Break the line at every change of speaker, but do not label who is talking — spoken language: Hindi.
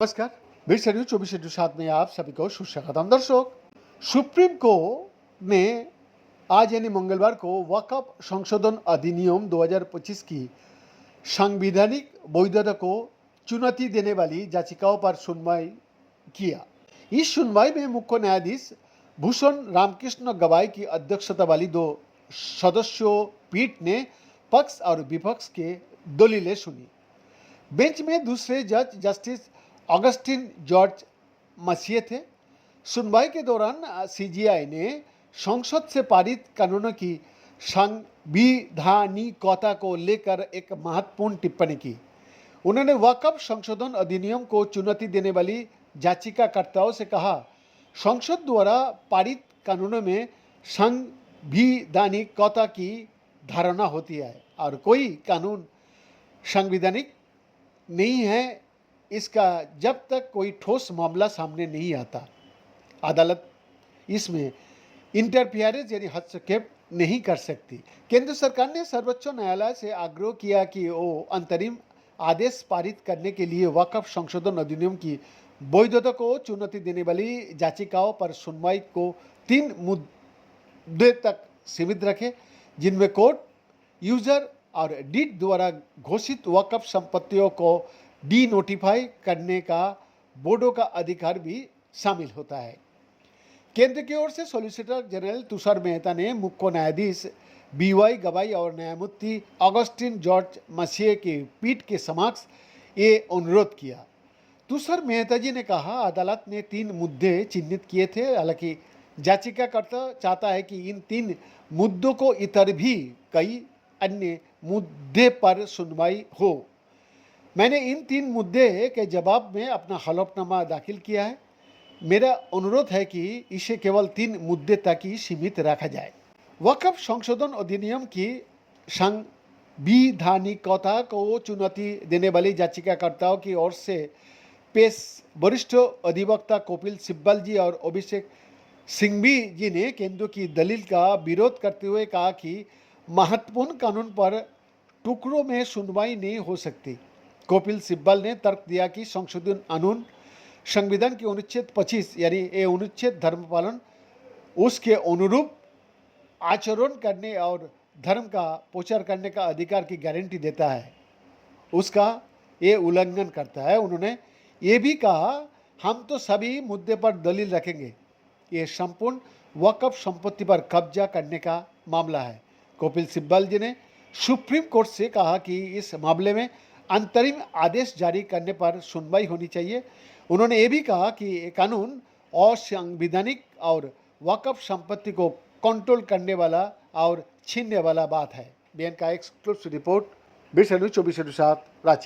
नमस्कार। बीट शेड्यूल 24/7 में आप सभी को सुस्वागतम। दर्शक, सुप्रीम कोर्ट ने आज यानी मंगलवार को वक्फ संशोधन अधिनियम 2025 की संवैधानिक वैधता को चुनौती देने वाली याचिकाओं पर सुनवाई किया। इस सुनवाई में मुख्य न्यायाधीश भूषण रामकृष्ण गवाई की अध्यक्षता वाली 2 सदस्यों पीठ ने पक्ष और विपक्ष के दलीलें सुनी। बेंच में दूसरे जज जस्टिस ऑगस्टिन जॉर्ज मसीह थे। सुनवाई के दौरान सीजीआई ने संसद से पारित कानूनों की संवैधानिकता को लेकर एक महत्वपूर्ण टिप्पणी की। उन्होंने वक्फ संशोधन अधिनियम को चुनौती देने वाली याचिकाकर्ताओं से कहा, संसद द्वारा पारित कानूनों में संवैधानिकता की धारणा होती है और कोई कानून संवैधानिक नहीं है इसका जब तक कोई ठोस मामला सामने नहीं आता। अदालत इसमें इंटरफियरेंस यानी हस्तक्षेप नहीं कर सकती। केंद्र सरकार ने सर्वोच्च न्यायालय से आग्रह किया कि वो अंतरिम आदेश पारित करने के लिए वक्फ संशोधन अधिनियम की वैधता को चुनौती देने वाली याचिकाओं पर सुनवाई को 3 मुद्दे तक सीमित रखे, जिनमें कोर्ट यूजर और डीड द्वारा घोषित वक्फ संपत्तियों को डी नोटिफाई करने का बोर्डों का अधिकार भी शामिल होता है। केंद्र की ओर से सॉलिसिटर जनरल तुषार मेहता ने मुख्य न्यायाधीश बीवाई गवाई और न्यायमूर्ति ऑगस्टिन जॉर्ज मसीह की पीठ के समक्ष ये अनुरोध किया। तुषार मेहता जी ने कहा, अदालत ने 3 मुद्दे चिन्हित किए थे। हालांकि याचिकाकर्ता चाहता है कि इन 3 मुद्दों को इतर भी कई अन्य मुद्दे पर सुनवाई हो। मैंने इन 3 मुद्दे के जवाब में अपना हलफनामा दाखिल किया है। मेरा अनुरोध है कि इसे केवल 3 मुद्दे तक ही सीमित रखा जाए। वक्फ संशोधन अधिनियम की संवैधानिकता को चुनौती देने वाली याचिकाकर्ताओं की ओर से पेश वरिष्ठ अधिवक्ता कपिल सिब्बल जी और अभिषेक सिंघवी जी ने केंद्र की दलील का विरोध करते हुए कहा कि महत्वपूर्ण कानून पर टुकड़ों में सुनवाई नहीं हो सकती। कपिल सिब्बल ने तर्क दिया कि संशोधन कानून संविधान के अनुच्छेद 25 यानी ये अनुच्छेद धर्म पालन, उसके अनुरूप आचरण करने और धर्म का प्रचार करने का अधिकार की गारंटी देता है, उसका ये उल्लंघन करता है। उन्होंने ये भी कहा, हम तो सभी मुद्दे पर दलील रखेंगे, ये संपूर्ण वक्फ संपत्ति पर कब्जा करने का मामला है। कपिल सिब्बल जी ने सुप्रीम कोर्ट से कहा कि इस मामले में अंतरिम आदेश जारी करने पर सुनवाई होनी चाहिए। उन्होंने ये भी कहा कि ये कानून असंवैधानिक और वक्फ संपत्ति को कंट्रोल करने वाला और छीनने वाला बात है। बीएन का exclusive report, beat schedule 24/7 Ranchi.